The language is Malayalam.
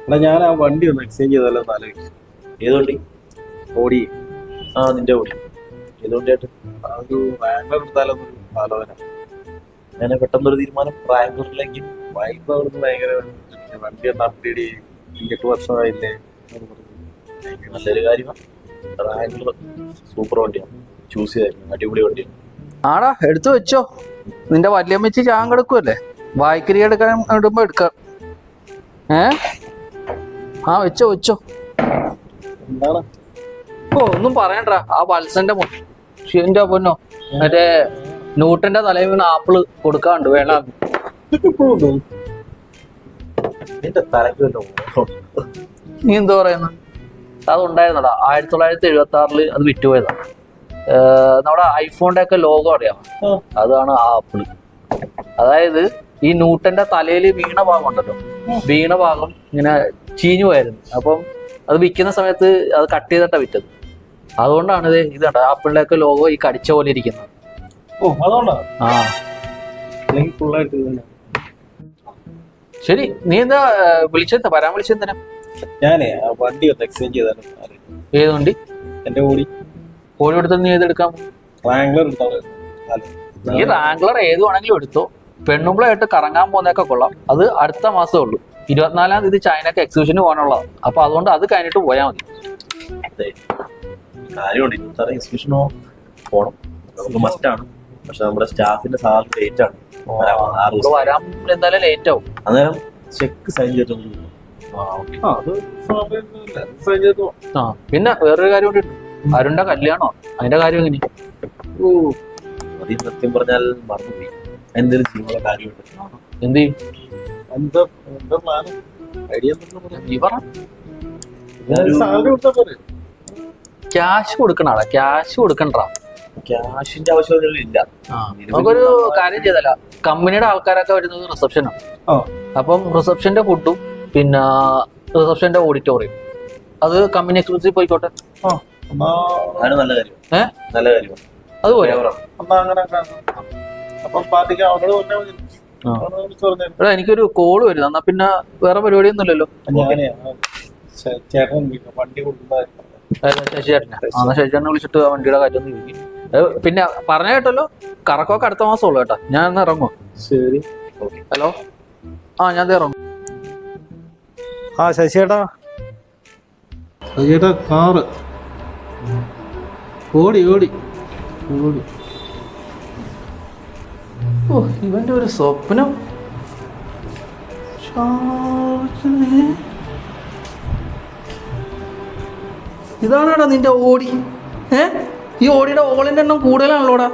എടാ ഞാൻ ആ വണ്ടി ഒന്ന് എക്സ്ചേഞ്ച് ചെയ്താലോ എന്ന് ആലോചിക്കും. ഏത് വണ്ടി? ഓടി നിന്റെ വണ്ടി. ഏത് വണ്ടിയായിട്ട്? ഒരു വാങ്ങർ എടുത്താലോ എന്നൊരു ആലോചന. അങ്ങനെ പെട്ടെന്നൊരു തീരുമാനം റാങ്കൂറിലേക്ക്. വായ്പ അവിടുന്ന് ഭയങ്കര വണ്ടി ഒന്ന് അപ്ഗ്രേഡ് ചെയ്യും. 8 വർഷമായില്ലേ. നല്ലൊരു കാര്യമാണ്. റാങ്കൂർ സൂപ്പർ വണ്ടിയാണ്, ചൂസ് ചെയ്തായിരുന്നു. അടിപൊളി വണ്ടിയാണ്. ആടാ എടുത്തു വെച്ചോ. നിന്റെ വല്യമ്മച്ചി ചാൻ കിടക്കുമല്ലേ, വായ്ക്കരി എടുക്കാൻ ഇടുമ്പോ എടുക്കാം. വെച്ചോ വെച്ചോ. എന്താണ് ഒന്നും പറയണ്ട. ആ വത്സന്റെ ഷിന്റെ പൊന്നോ, മറ്റേ ന്യൂട്ടന്റെ തലയിൽ വീണ് ആപ്പിള് കൊടുക്കാണ്ട് വേണം. നിന്റെ തലയ്ക്ക് വല്ലോ നീ എന്താ പറയുന്നത്? അതുണ്ടായിരുന്നടാ 1976 അത് വിറ്റുപോയതാണ്. നമ്മുടെ ഐഫോണിന്റെ ഒക്കെ ലോഗോ അറിയാം, അതാണ് ആ ആപ്പിള്. അതായത് ഈ ന്യൂട്ടന്റെ തലയിൽ വീണ ഭാഗം ഉണ്ടല്ലോ, വീണ ഭാഗം ഇങ്ങനെ ചീഞ്ഞു പോയായിരുന്നു. അപ്പം അത് വിൽക്കുന്ന സമയത്ത് അത് കട്ട് ചെയ്തിട്ടാണ് വിറ്റത്. അതുകൊണ്ടാണ് ഇത് ആപ്പിളിന്റെ ഒക്കെ ലോഗോ ഈ കടിച്ച പോലെ ഇരിക്കുന്നത്. ഫുള്ളായിട്ട് ശരി, നീ എന്താ വിളിച്ചെന്താ വരാൻ വിളിച്ചെന്തിനാ? ഞാനേ ആ വണ്ടി ഒന്ന് എക്സ്ചേഞ്ച് ചെയ്താലോ. ഏത് വണ്ടി? എന്റെ ഓടി എടുത്ത് നീ ഏതെടുക്കാം? റാംഗ്ലർ എടുത്താലോ. നീ റാംഗ്ലർ ഏത് വേണമെങ്കിലും എടുത്തോ. പെണ്ണുമ്പളായിട്ട് കറങ്ങാൻ പോകുന്നതൊക്കെ കൊള്ളാം. അത് അടുത്ത മാസമേ ഉള്ളൂ. 24-ാം തീയതി ചൈനക്ക് എക്സിബിഷന് പോകാനുള്ളതാണ്. അപ്പൊ അതുകൊണ്ട് അത് കഴിഞ്ഞിട്ട് പോയാൽ മതി. കാര്യമുണ്ട്, 26 എക്സിബിഷനോ പോണം, നമുക്ക് മസ്റ്റാണ്. പക്ഷെ നമ്മുടെ സ്റ്റാഫിന്റെ സാലറി ലേറ്റ് ആണ്. വരാൻ എന്തായാലും ലേറ്റ് ആവും. അന്നേരം ചെക്ക് സൈൻ ചെയ്തിട്ടുണ്ട്. പിന്നെ വേറൊരു കാര്യം കൂടി ഉണ്ട്. അരുണ്ട കല്യാണോ, അതിന്റെ കാര്യം എങ്ങനെ? സത്യം പറഞ്ഞാൽ മറന്നുപോയി. എന്തെങ്കിലും ചെയ്യുന്ന കാര്യമുണ്ട്. എന്ത് ചെയ്യും? നീ പറ. ക്യാഷ് കൊടുക്കണ ആളാ, ക്യാഷ് കൊടുക്കണ്ട. ക്യാഷിന്റെ ആവശ്യമില്ല. നമുക്കൊരു കാര്യം ചെയ്തല്ല, കമ്പനിയുടെ ആൾക്കാരൊക്കെ വരുന്നത് റിസപ്ഷനാണ്. അപ്പം റിസപ്ഷന്റെ ഫുഡും പിന്നെ റിസപ്ഷന്റെ ഓഡിറ്റോറിയം അത് കമ്പനി എക്സ്ക്ലൂസീവ് പോയിക്കോട്ടെ. നല്ല കാര്യം, നല്ല കാര്യം. അതുപോലെ എടാ എനിക്കൊരു കോള് വരുന്നത്. എന്നാ പിന്നെ വേറെ പരിപാടിയൊന്നും ഇല്ലല്ലോ. ശശിചേട്ടനെ ശശിചേട്ടനെ വിളിച്ചിട്ട് ആ വണ്ടിയുടെ കാര്യം ഒന്ന് ചോദിക്കും. പിന്നെ പറഞ്ഞ കേട്ടല്ലോ, കറക്കമൊക്കെ അടുത്ത മാസം ഉള്ളു കേട്ടോ. ഞാൻ ഒന്ന് ഇറങ്ങും. ശരി. ഹലോ, ഞാൻ ഇറങ്ങും. ശശിയേട്ടാ, ശശിയേട്ടാ കാറ് ഓടി ഓടി ഓടി. ഇവന്റെ ഒരു സ്വപ്നം. ഇതാണോടാ നിന്റെ ഓടി? ഈ ഓടിയുടെ ഓളിന്റെ എണ്ണം കൂടുതലാണല്ലോടാ.